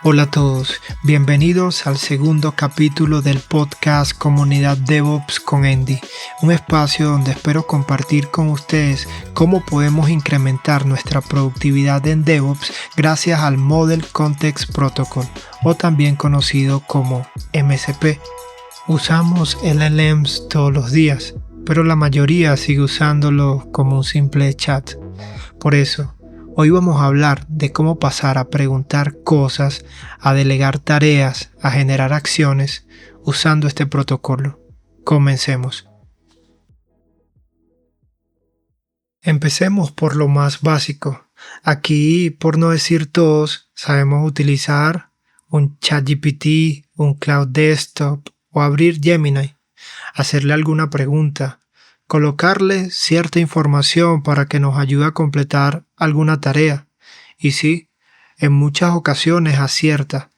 Hola a todos, bienvenidos al segundo capítulo del podcast Comunidad DevOps con Andy, un espacio donde espero compartir con ustedes cómo podemos incrementar nuestra productividad en DevOps gracias al Model Context Protocol, o también conocido como MCP. Usamos LLMs todos los días, pero la mayoría sigue usándolo como un simple chat. Por eso, hoy vamos a hablar de cómo pasar a preguntar cosas, a delegar tareas, a generar acciones usando este protocolo. Comencemos. Empecemos por lo más básico. Aquí, por no decir todos, sabemos utilizar un ChatGPT, un Cloud Desktop o abrir Gemini, hacerle alguna pregunta, colocarle cierta información para que nos ayude a completar alguna tarea. Y sí, en muchas ocasiones acierta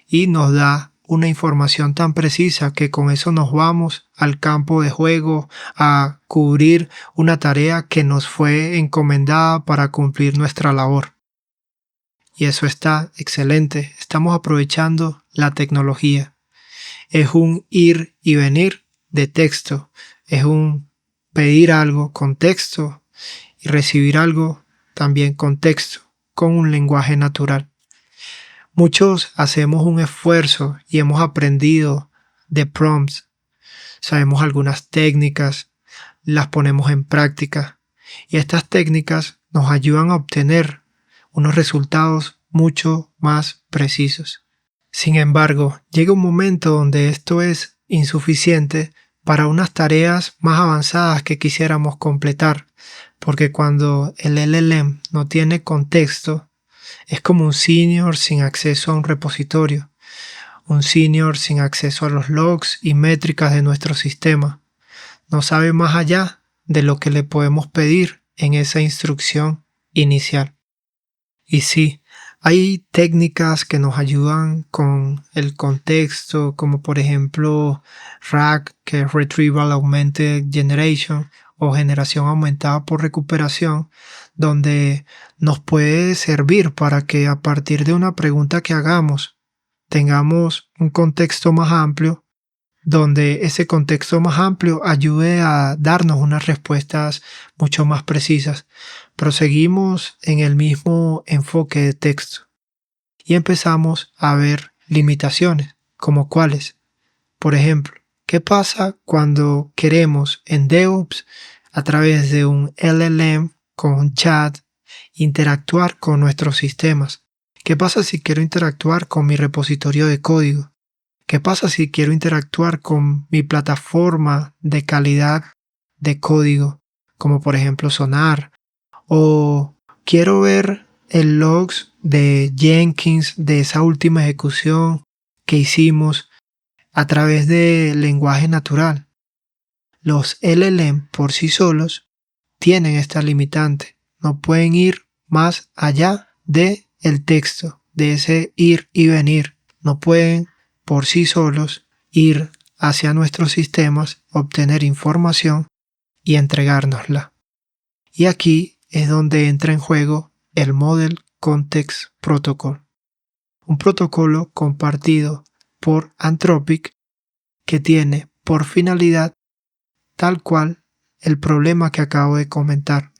y nos da una información tan precisa que con eso nos vamos al campo de juego a cubrir una tarea que nos fue encomendada para cumplir nuestra labor. Y eso está excelente, estamos aprovechando la tecnología. Es un ir y venir de texto, es un pedir algo con texto y recibir algo también con texto, con un lenguaje natural. Muchos hacemos un esfuerzo y hemos aprendido de prompts, sabemos algunas técnicas, las ponemos en práctica y estas técnicas nos ayudan a obtener unos resultados mucho más precisos. Sin embargo, llega un momento donde esto es insuficiente para unas tareas más avanzadas que quisiéramos completar, porque cuando el LLM no tiene contexto, es como un senior sin acceso a un repositorio, un senior sin acceso a los logs y métricas de nuestro sistema. No sabe más allá de lo que le podemos pedir en esa instrucción inicial. Y sí, hay técnicas que nos ayudan con el contexto, como por ejemplo RAG, que es Retrieval Augmented Generation, o generación aumentada por recuperación, donde nos puede servir para que a partir de una pregunta que hagamos tengamos un contexto más amplio, donde ese contexto más amplio ayude a darnos unas respuestas mucho más precisas. Proseguimos en el mismo enfoque de texto y empezamos a ver limitaciones, como cuáles. Por ejemplo, ¿qué pasa cuando queremos en DevOps, a través de un LLM con un chat, interactuar con nuestros sistemas? ¿Qué pasa si quiero interactuar con mi repositorio de código? ¿Qué pasa si quiero interactuar con mi plataforma de calidad de código, como por ejemplo Sonar? ¿O quiero ver el logs de Jenkins de esa última ejecución que hicimos a través de lenguaje natural? Los LLM por sí solos tienen esta limitante, no pueden ir más allá de el texto, de ese ir y venir, no pueden por sí solos ir hacia nuestros sistemas, obtener información y entregárnosla. Y aquí es donde entra en juego el Model Context Protocol, un protocolo compartido por Anthropic que tiene por finalidad tal cual el problema que acabo de comentar: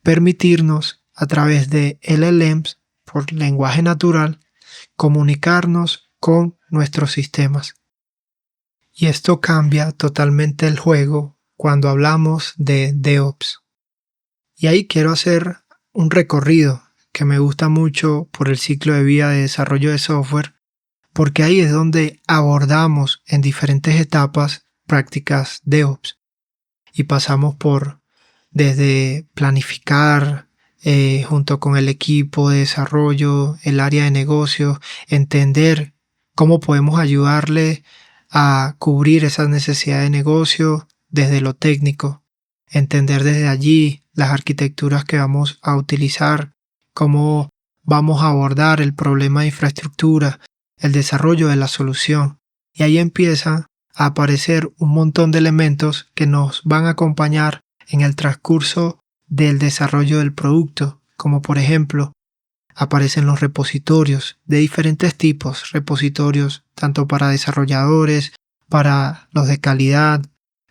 permitirnos a través de LLMs por lenguaje natural comunicarnos con nuestros sistemas. Y esto cambia totalmente el juego cuando hablamos de DevOps. Y ahí quiero hacer un recorrido que me gusta mucho por el ciclo de vida de desarrollo de software, porque ahí es donde abordamos en diferentes etapas prácticas DevOps. Y pasamos por desde planificar junto con el equipo de desarrollo, el área de negocio, entender cómo podemos ayudarle a cubrir esas necesidades de negocio desde lo técnico, entender desde allí las arquitecturas que vamos a utilizar, cómo vamos a abordar el problema de infraestructura, el desarrollo de la solución. Y ahí empieza a aparecer un montón de elementos que nos van a acompañar en el transcurso del desarrollo del producto, como por ejemplo aparecen los repositorios de diferentes tipos, repositorios tanto para desarrolladores, para los de calidad,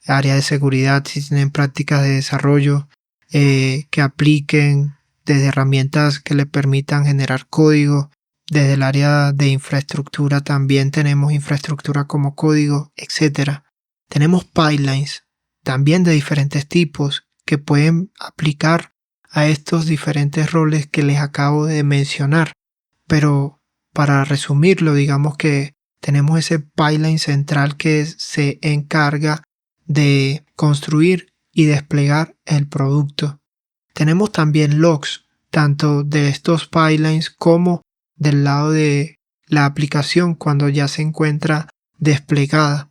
área de seguridad, si tienen prácticas de desarrollo que apliquen desde herramientas que le permitan generar código. Desde el área de infraestructura también tenemos infraestructura como código, etc. Tenemos pipelines también de diferentes tipos que pueden aplicar a estos diferentes roles que les acabo de mencionar. Pero para resumirlo, digamos que tenemos ese pipeline central que se encarga de construir y desplegar el producto. Tenemos también logs, tanto de estos pipelines como del lado de la aplicación cuando ya se encuentra desplegada.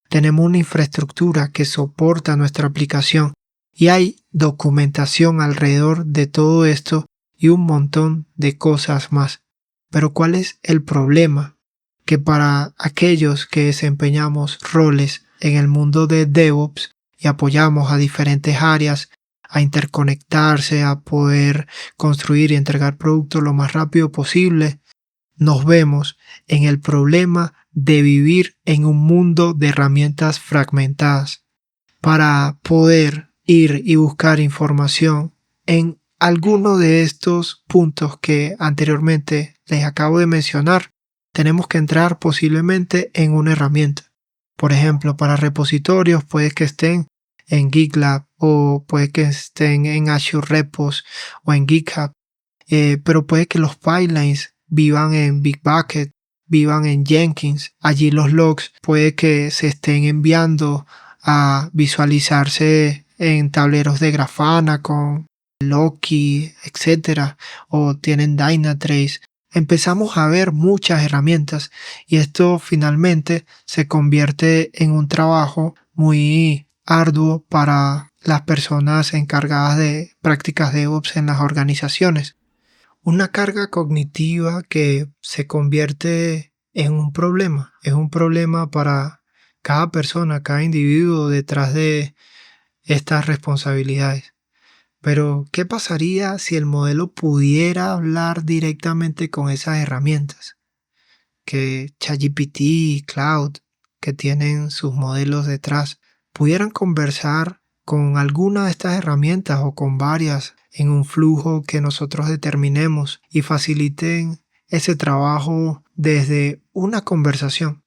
Tenemos una infraestructura que soporta nuestra aplicación y hay documentación alrededor de todo esto y un montón de cosas más. Pero ¿cuál es el problema? Que para aquellos que desempeñamos roles en el mundo de DevOps y apoyamos a diferentes áreas a interconectarse, a poder construir y entregar productos lo más rápido posible, nos vemos en el problema de vivir en un mundo de herramientas fragmentadas. Para poder ir y buscar información en alguno de estos puntos que anteriormente les acabo de mencionar, tenemos que entrar posiblemente en una herramienta. Por ejemplo, para repositorios puede que estén en GitLab o puede que estén en Azure Repos o en GitHub, pero puede que los pipelines vivan en Bitbucket, vivan en Jenkins. Allí los logs puede que se estén enviando a visualizarse en tableros de Grafana con Loki, etc. o tienen Dynatrace. Empezamos a ver muchas herramientas y esto finalmente se convierte en un trabajo muy arduo para las personas encargadas de prácticas DevOps en las organizaciones. Una carga cognitiva que se convierte en un problema. Es un problema para cada persona, cada individuo detrás de estas responsabilidades. Pero, ¿qué pasaría si el modelo pudiera hablar directamente con esas herramientas? Que ChatGPT y Cloud, que tienen sus modelos detrás, pudieran conversar con alguna de estas herramientas o con varias en un flujo que nosotros determinemos y faciliten ese trabajo desde una conversación,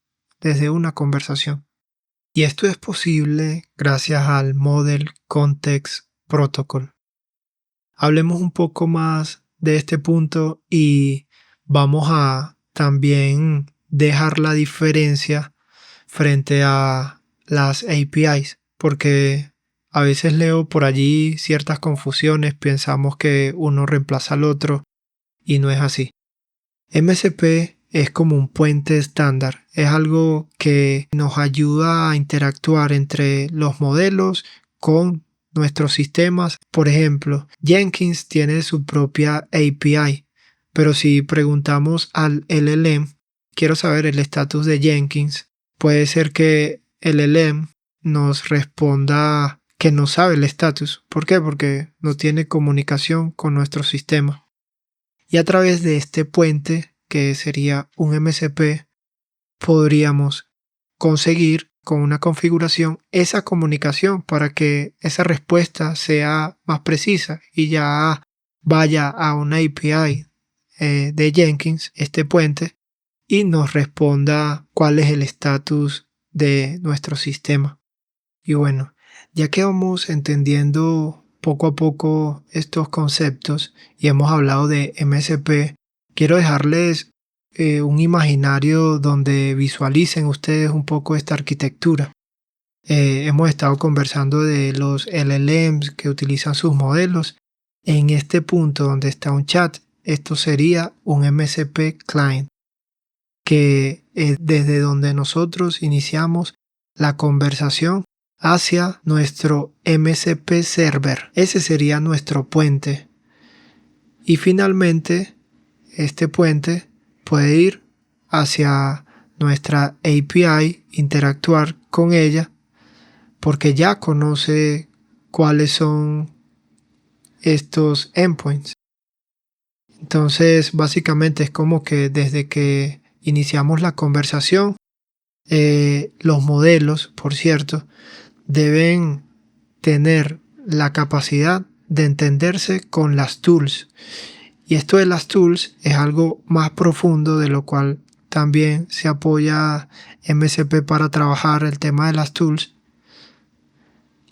Y esto es posible gracias al Model Context Protocol. Hablemos un poco más de este punto y vamos a también dejar la diferencia frente a las APIs, porque a veces leo por allí ciertas confusiones, pensamos que uno reemplaza al otro y no es así. MCP es como un puente estándar, es algo que nos ayuda a interactuar entre los modelos con nuestros sistemas. Por ejemplo, Jenkins tiene su propia API, pero si preguntamos al LLM, quiero saber el estatus de Jenkins, puede ser que el LLM nos responda que no sabe el estatus. ¿Por qué? Porque no tiene comunicación con nuestro sistema. Y a través de este puente, que sería un MCP, podríamos conseguir con una configuración esa comunicación para que esa respuesta sea más precisa y ya vaya a una API de Jenkins, este puente, y nos responda cuál es el estatus de nuestro sistema. Y bueno, ya que vamos entendiendo poco a poco estos conceptos y hemos hablado de MCP, quiero dejarles un imaginario donde visualicen ustedes un poco esta arquitectura. Hemos estado conversando de los LLMs que utilizan sus modelos. En este punto donde está un chat, esto sería un MCP client, que es desde donde nosotros iniciamos la conversación hacia nuestro MCP server. Ese sería nuestro puente. Y finalmente, este puente puede ir hacia nuestra API, interactuar con ella, porque ya conoce cuáles son estos endpoints. Entonces, básicamente es como que desde que iniciamos la conversación, los modelos, por cierto, deben tener la capacidad de entenderse con las tools. Y esto de las tools es algo más profundo, de lo cual también se apoya MCP para trabajar el tema de las tools.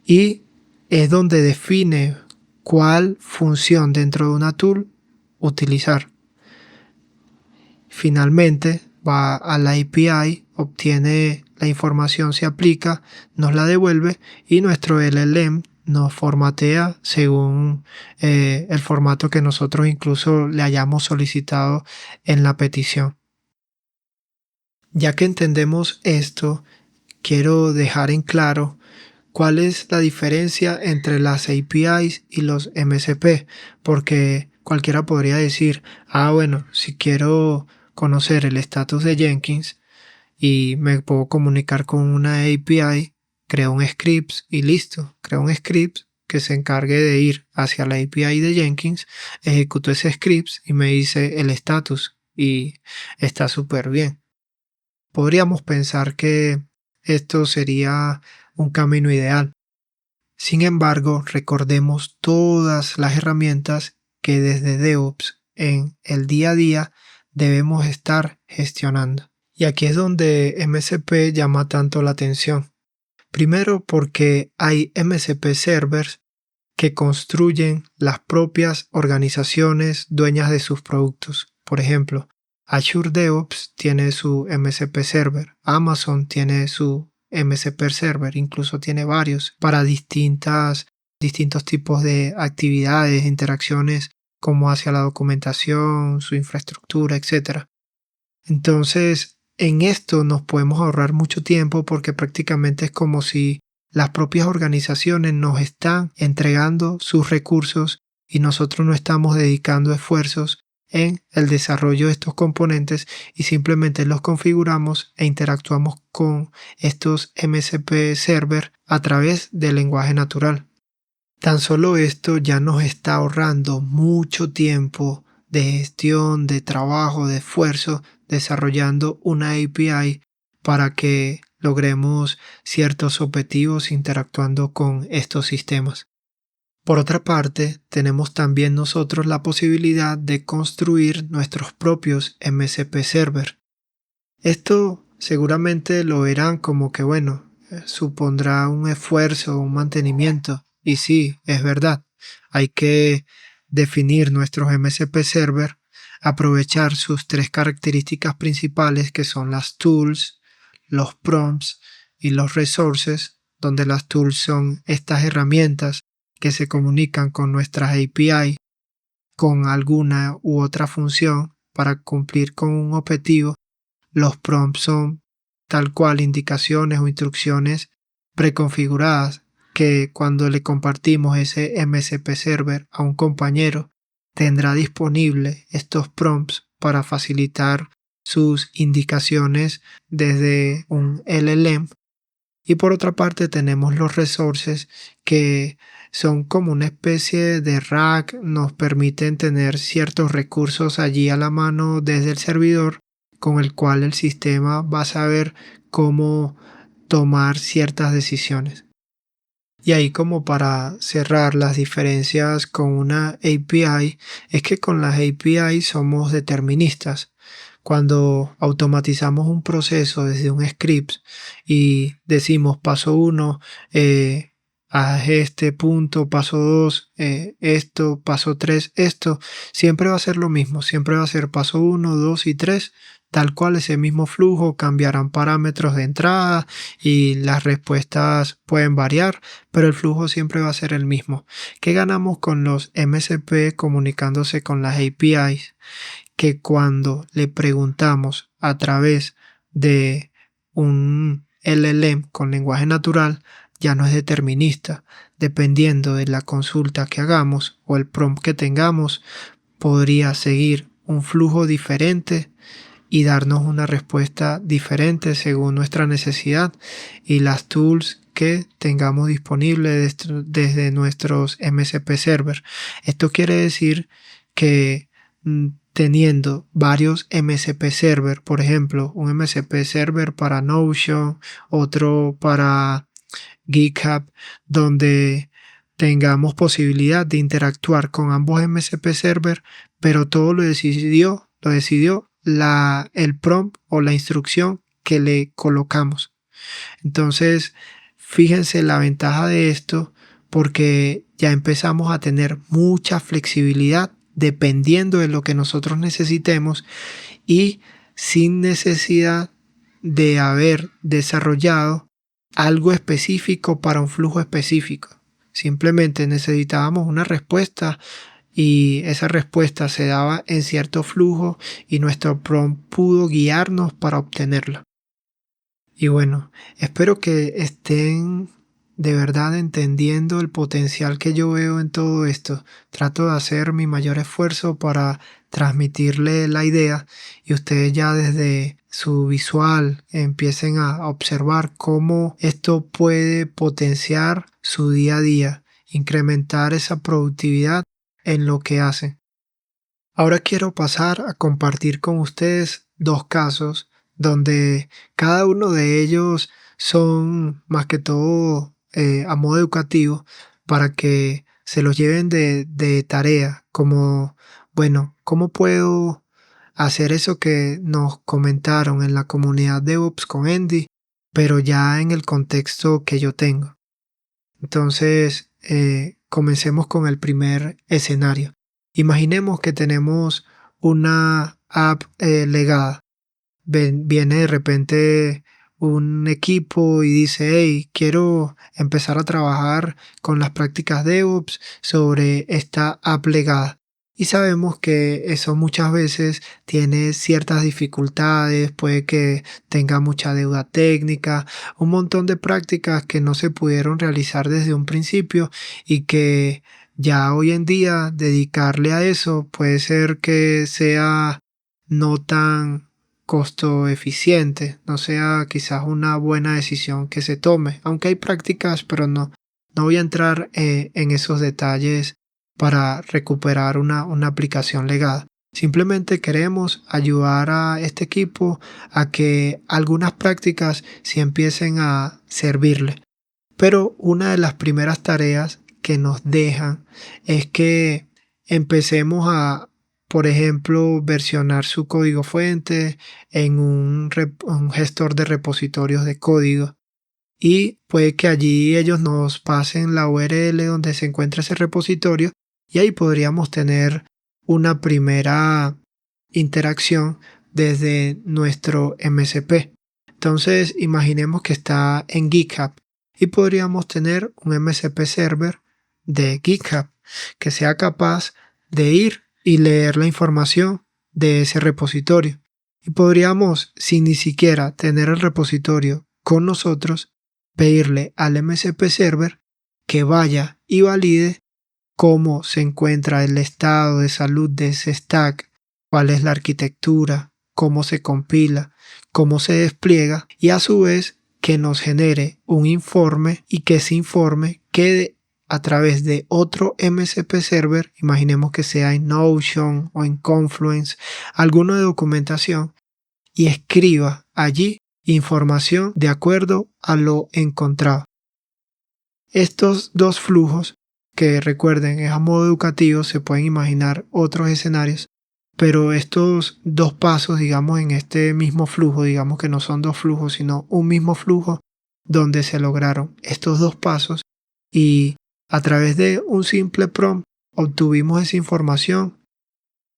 Y es donde define cuál función dentro de una tool utilizar. Finalmente va a la API, obtiene la información, se aplica, nos la devuelve y nuestro LLM nos formatea según el formato que nosotros incluso le hayamos solicitado en la petición. Ya que entendemos esto, quiero dejar en claro cuál es la diferencia entre las APIs y los MCP, porque cualquiera podría decir, bueno, si quiero conocer el estatus de Jenkins y me puedo comunicar con una API, creo un script y listo, creo un script que se encargue de ir hacia la API de Jenkins, ejecuto ese script y me dice el estatus y está súper bien. Podríamos pensar que esto sería un camino ideal. Sin embargo, recordemos todas las herramientas que desde DevOps en el día a día debemos estar gestionando. Y aquí es donde MCP llama tanto la atención. Primero porque hay MCP servers que construyen las propias organizaciones dueñas de sus productos. Por ejemplo, Azure DevOps tiene su MCP server, Amazon tiene su MCP server, incluso tiene varios para distintos tipos de actividades, interacciones como hacia la documentación, su infraestructura, etc. Entonces, en esto nos podemos ahorrar mucho tiempo porque prácticamente es como si las propias organizaciones nos están entregando sus recursos y nosotros no estamos dedicando esfuerzos en el desarrollo de estos componentes y simplemente los configuramos e interactuamos con estos MCP server a través del lenguaje natural. Tan solo esto ya nos está ahorrando mucho tiempo de gestión, de trabajo, de esfuerzo, desarrollando una API para que logremos ciertos objetivos interactuando con estos sistemas. Por otra parte, tenemos también nosotros la posibilidad de construir nuestros propios MCP server. Esto seguramente lo verán como que, bueno, supondrá un esfuerzo, un mantenimiento. Y sí, es verdad. Hay que definir nuestros MCP server, aprovechar sus tres características principales que son las tools, los prompts y los resources, donde las tools son estas herramientas que se comunican con nuestras API con alguna u otra función para cumplir con un objetivo. Los prompts son tal cual indicaciones o instrucciones preconfiguradas que cuando le compartimos ese MCP server a un compañero tendrá disponible estos prompts para facilitar sus indicaciones desde un LLM. Y por otra parte tenemos los resources que son como una especie de rack, nos permiten tener ciertos recursos allí a la mano desde el servidor con el cual el sistema va a saber cómo tomar ciertas decisiones. Y ahí como para cerrar las diferencias con una API, es que con las API somos deterministas. Cuando automatizamos un proceso desde un script y decimos paso 1, haz este punto, paso 2, esto, paso 3, esto, siempre va a ser lo mismo, siempre va a ser paso 1, 2 y 3, tal cual ese mismo flujo, cambiarán parámetros de entrada y las respuestas pueden variar, pero el flujo siempre va a ser el mismo. ¿Qué ganamos con los MCP comunicándose con las APIs? Que cuando le preguntamos a través de un LLM con lenguaje natural, ya no es determinista. Dependiendo de la consulta que hagamos o el prompt que tengamos, podría seguir un flujo diferente y darnos una respuesta diferente según nuestra necesidad y las tools que tengamos disponibles desde nuestros MCP server. Esto quiere decir que teniendo varios MCP server, por ejemplo, un MCP server para Notion, otro para GitHub, donde tengamos posibilidad de interactuar con ambos MCP server, pero todo lo decidió el prompt o la instrucción que le colocamos. Entonces, fíjense la ventaja de esto, porque ya empezamos a tener mucha flexibilidad dependiendo de lo que nosotros necesitemos y sin necesidad de haber desarrollado algo específico para un flujo específico. Simplemente necesitábamos una respuesta y esa respuesta se daba en cierto flujo y nuestro prompt pudo guiarnos para obtenerla. Y bueno, espero que estén de verdad entendiendo el potencial que yo veo en todo esto. Trato de hacer mi mayor esfuerzo para transmitirle la idea y ustedes ya desde su visual empiecen a observar cómo esto puede potenciar su día a día, incrementar esa productividad en lo que hacen. Ahora quiero pasar a compartir con ustedes dos casos donde cada uno de ellos son más que todo a modo educativo para que se los lleven de tarea, como, bueno, ¿cómo puedo hacer eso que nos comentaron en la comunidad DevOps con Andy, pero ya en el contexto que yo tengo? Entonces, comencemos con el primer escenario. Imaginemos que tenemos una app legada. Viene de repente un equipo y dice, hey, quiero empezar a trabajar con las prácticas DevOps sobre esta app legada. Y sabemos que eso muchas veces tiene ciertas dificultades, puede que tenga mucha deuda técnica, un montón de prácticas que no se pudieron realizar desde un principio y que ya hoy en día dedicarle a eso puede ser que sea no tan costo eficiente, no sea quizás una buena decisión que se tome, aunque hay prácticas, pero no voy a entrar en esos detalles para recuperar una aplicación legada. Simplemente queremos ayudar a este equipo a que algunas prácticas sí empiecen a servirle. Pero una de las primeras tareas que nos dejan es que empecemos a, por ejemplo, versionar su código fuente en un gestor de repositorios de código. Y puede que allí ellos nos pasen la URL donde se encuentra ese repositorio y ahí podríamos tener una primera interacción desde nuestro MCP. Entonces imaginemos que está en GitHub y podríamos tener un MCP server de GitHub que sea capaz de ir y leer la información de ese repositorio. Y podríamos, sin ni siquiera tener el repositorio con nosotros, pedirle al MCP server que vaya y valide cómo se encuentra el estado de salud de ese stack, cuál es la arquitectura, cómo se compila, cómo se despliega y a su vez que nos genere un informe y que ese informe quede a través de otro MCP server, imaginemos que sea en Notion o en Confluence, alguno de documentación y escriba allí información de acuerdo a lo encontrado. Estos dos flujos, que recuerden es a modo educativo, se pueden imaginar otros escenarios, pero estos dos pasos, digamos, en este mismo flujo, digamos que no son dos flujos, sino un mismo flujo donde se lograron estos dos pasos y a través de un simple prompt obtuvimos esa información,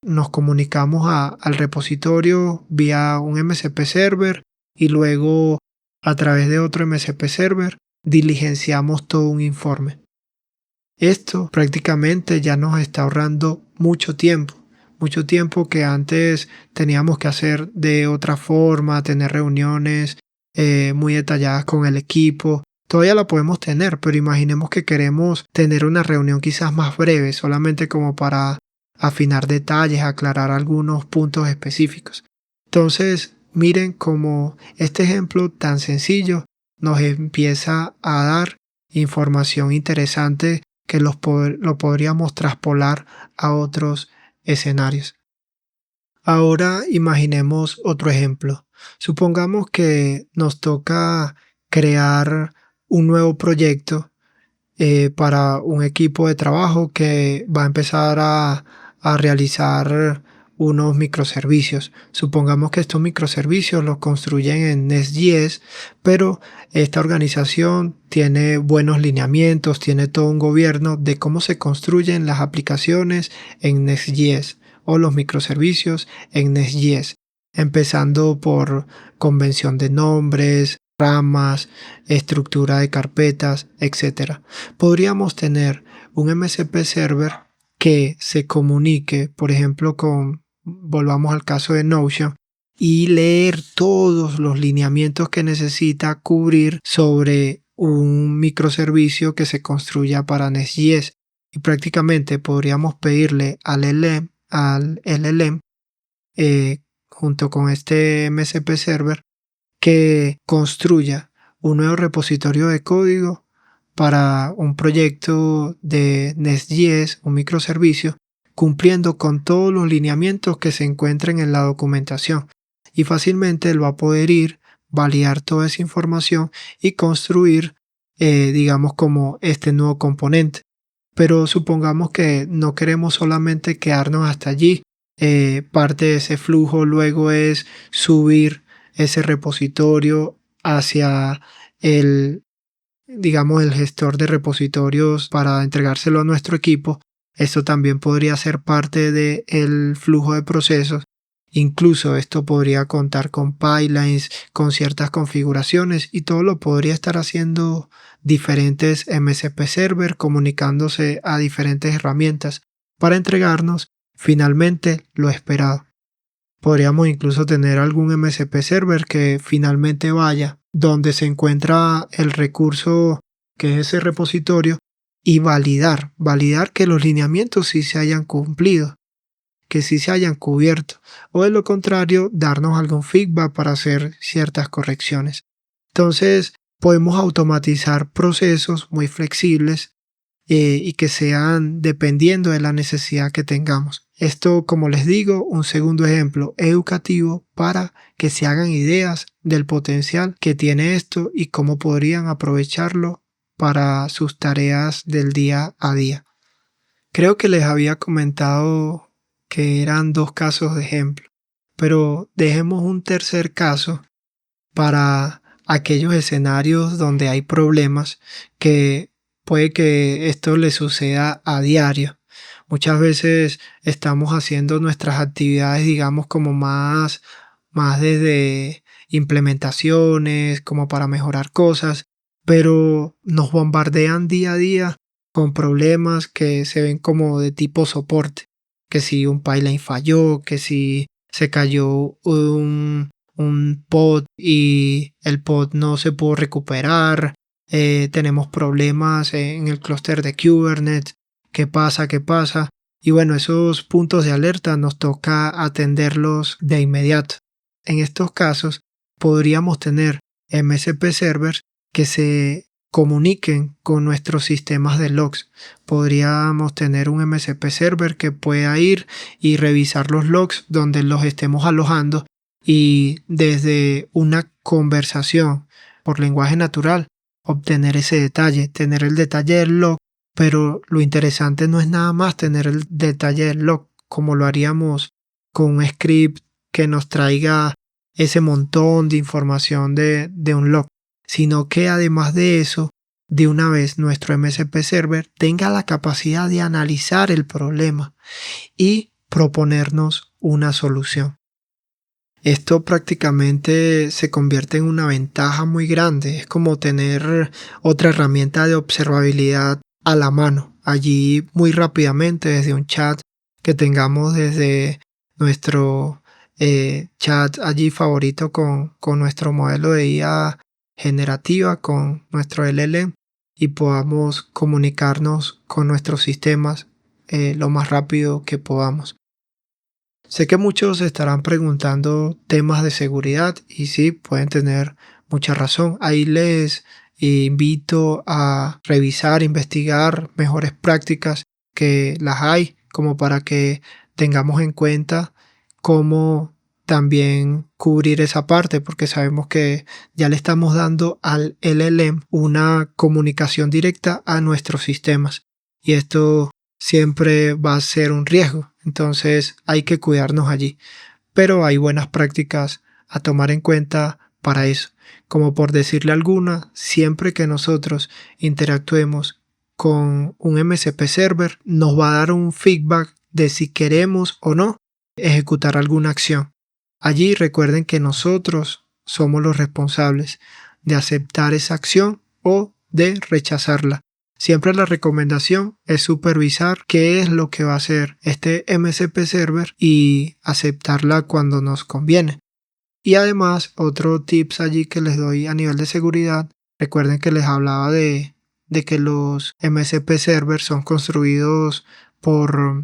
nos comunicamos al repositorio vía un MCP server y luego a través de otro MCP server diligenciamos todo un informe. Esto prácticamente ya nos está ahorrando mucho tiempo que antes teníamos que hacer de otra forma, tener reuniones muy detalladas con el equipo. Todavía la podemos tener, pero imaginemos que queremos tener una reunión quizás más breve, solamente como para afinar detalles, aclarar algunos puntos específicos. Entonces, miren cómo este ejemplo tan sencillo nos empieza a dar información interesante que lo podríamos traspolar a otros escenarios. Ahora imaginemos otro ejemplo. Supongamos que nos toca crear un nuevo proyecto para un equipo de trabajo que va a empezar a realizar unos microservicios. Supongamos que estos microservicios los construyen en Nest.js, pero esta organización tiene buenos lineamientos, tiene todo un gobierno de cómo se construyen las aplicaciones en Nest.js o los microservicios en Nest.js, empezando por convención de nombres, ramas, estructura de carpetas, etcétera. Podríamos tener un MCP server que se comunique, por ejemplo, volvamos al caso de Notion, y leer todos los lineamientos que necesita cubrir sobre un microservicio que se construya para Nest.js. Y prácticamente podríamos pedirle al LLM junto con este MCP server que construya un nuevo repositorio de código para un proyecto de Nest.js, un microservicio, cumpliendo con todos los lineamientos que se encuentren en la documentación. Y fácilmente él va a poder ir, validar toda esa información y construir, digamos, como este nuevo componente. Pero supongamos que no queremos solamente quedarnos hasta allí. Parte de ese flujo luego es subir ese repositorio hacia el, digamos, el gestor de repositorios para entregárselo a nuestro equipo. Esto también podría ser parte del flujo de procesos. Incluso esto podría contar con pipelines, con ciertas configuraciones, y todo lo podría estar haciendo diferentes MCP server comunicándose a diferentes herramientas para entregarnos finalmente lo esperado. Podríamos incluso tener algún MCP server que finalmente vaya donde se encuentra el recurso que es ese repositorio y validar que los lineamientos sí se hayan cumplido, que sí se hayan cubierto, o de lo contrario darnos algún feedback para hacer ciertas correcciones. Entonces podemos automatizar procesos muy flexibles y que sean dependiendo de la necesidad que tengamos. Esto, como les digo, un segundo ejemplo educativo para que se hagan ideas del potencial que tiene esto y cómo podrían aprovecharlo para sus tareas del día a día. Creo que les había comentado que eran dos casos de ejemplo, pero dejemos un tercer caso para aquellos escenarios donde hay problemas que puede que esto le suceda a diario. Muchas veces estamos haciendo nuestras actividades, digamos, como más desde implementaciones, como para mejorar cosas, pero nos bombardean día a día con problemas que se ven como de tipo soporte, que si un pipeline falló, que si se cayó un pod y el pod no se pudo recuperar, tenemos problemas en el clúster de Kubernetes, ¿qué pasa? ¿Qué pasa? Y bueno, esos puntos de alerta nos toca atenderlos de inmediato. En estos casos podríamos tener MCP servers que se comuniquen con nuestros sistemas de logs. Podríamos tener un MCP server que pueda ir y revisar los logs donde los estemos alojando y desde una conversación por lenguaje natural obtener ese detalle, tener el detalle del log, pero lo interesante no es nada más tener el detalle del log como lo haríamos con un script que nos traiga ese montón de información de un log, sino que además de eso, de una vez nuestro MCP server tenga la capacidad de analizar el problema y proponernos una solución. Esto prácticamente se convierte en una ventaja muy grande. Es como tener otra herramienta de observabilidad a la mano. Allí muy rápidamente desde un chat que tengamos desde nuestro chat allí favorito con nuestro modelo de IA generativa, con nuestro LLM y podamos comunicarnos con nuestros sistemas lo más rápido que podamos. Sé que muchos se estarán preguntando temas de seguridad y sí, pueden tener mucha razón. Ahí les invito a revisar, investigar mejores prácticas que las hay, como para que tengamos en cuenta cómo también cubrir esa parte, porque sabemos que ya le estamos dando al LLM una comunicación directa a nuestros sistemas y esto siempre va a ser un riesgo, entonces hay que cuidarnos allí, pero hay buenas prácticas a tomar en cuenta para eso, como por decirle alguna, siempre que nosotros interactuemos con un MCP server nos va a dar un feedback de si queremos o no ejecutar alguna acción. Allí recuerden que nosotros somos los responsables de aceptar esa acción o de rechazarla. Siempre la recomendación es supervisar qué es lo que va a hacer este MCP server y aceptarla cuando nos conviene. Y además, otro tips allí que les doy a nivel de seguridad, recuerden que les hablaba de que los MCP servers son construidos por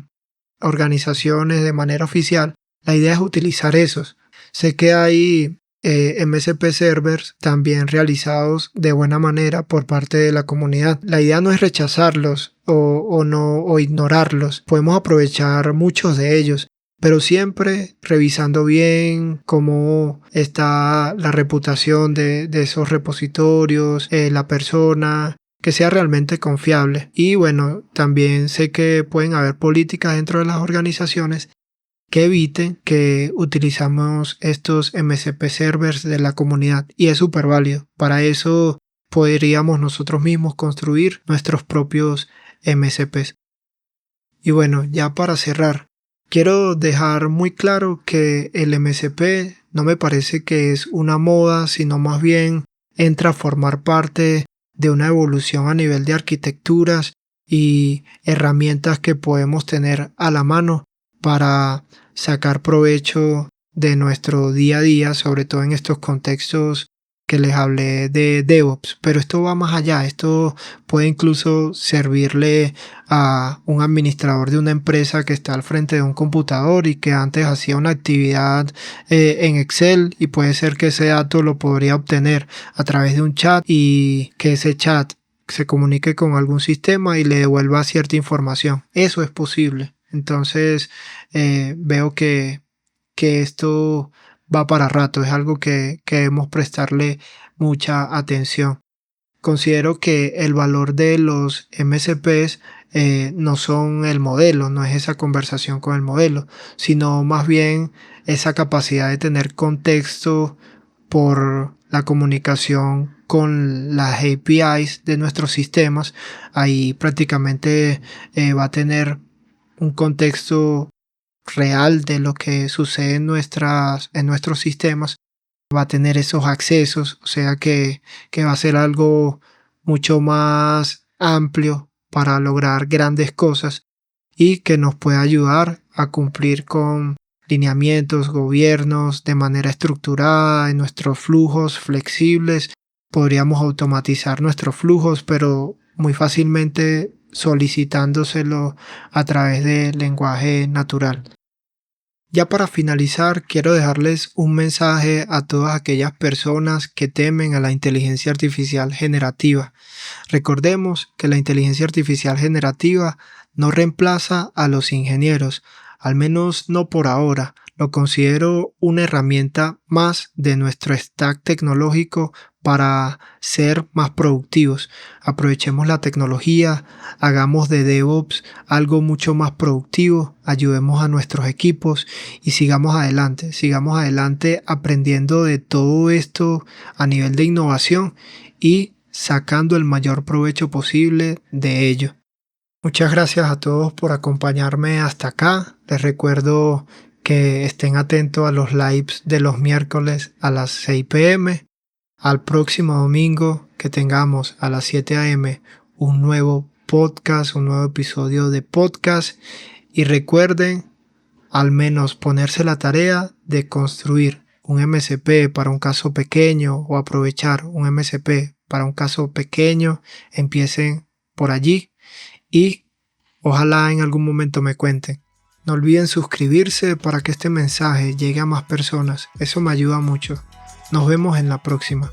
organizaciones de manera oficial. La idea es utilizar esos. Sé que hay MCP servers también realizados de buena manera por parte de la comunidad. La idea no es rechazarlos o ignorarlos. Podemos aprovechar muchos de ellos, pero siempre revisando bien cómo está la reputación de esos repositorios, la persona, que sea realmente confiable. Y bueno, también sé que pueden haber políticas dentro de las organizaciones que eviten que utilizamos estos MCP servers de la comunidad y es súper válido. Para eso podríamos nosotros mismos construir nuestros propios MCPs. Y bueno, ya para cerrar, quiero dejar muy claro que el MCP no me parece que es una moda, sino más bien entra a formar parte de una evolución a nivel de arquitecturas y herramientas que podemos tener a la mano para sacar provecho de nuestro día a día, sobre todo en estos contextos que les hablé de DevOps, pero esto va más allá, esto puede incluso servirle a un administrador de una empresa que está al frente de un computador y que antes hacía una actividad en Excel y puede ser que ese dato lo podría obtener a través de un chat y que ese chat se comunique con algún sistema y le devuelva cierta información. Eso es posible. Entonces veo que esto va para rato, es algo que debemos prestarle mucha atención. Considero que el valor de los MCPs no son el modelo, no es esa conversación con el modelo, sino más bien esa capacidad de tener contexto por la comunicación con las APIs de nuestros sistemas. Ahí prácticamente va a tener un contexto real de lo que sucede en nuestros sistemas, va a tener esos accesos, o sea que va a ser algo mucho más amplio para lograr grandes cosas y que nos puede ayudar a cumplir con lineamientos, gobiernos de manera estructurada en nuestros flujos flexibles. Podríamos automatizar nuestros flujos, pero muy fácilmente solicitándoselo a través del lenguaje natural. Ya para finalizar, quiero dejarles un mensaje a todas aquellas personas que temen a la inteligencia artificial generativa. Recordemos que la inteligencia artificial generativa no reemplaza a los ingenieros, al menos no por ahora. Lo considero una herramienta más de nuestro stack tecnológico para ser más productivos. Aprovechemos la tecnología, hagamos de DevOps algo mucho más productivo, ayudemos a nuestros equipos y sigamos adelante aprendiendo de todo esto a nivel de innovación y sacando el mayor provecho posible de ello. Muchas gracias a todos por acompañarme hasta acá. Les recuerdo que estén atentos a los lives de los miércoles a las 6 p.m. Al próximo domingo que tengamos a las 7 a.m. un nuevo podcast, un nuevo episodio de podcast. Y recuerden al menos ponerse la tarea de construir un MCP para un caso pequeño o aprovechar un MCP para un caso pequeño. Empiecen por allí y ojalá en algún momento me cuenten. No olviden suscribirse para que este mensaje llegue a más personas. Eso me ayuda mucho. Nos vemos en la próxima.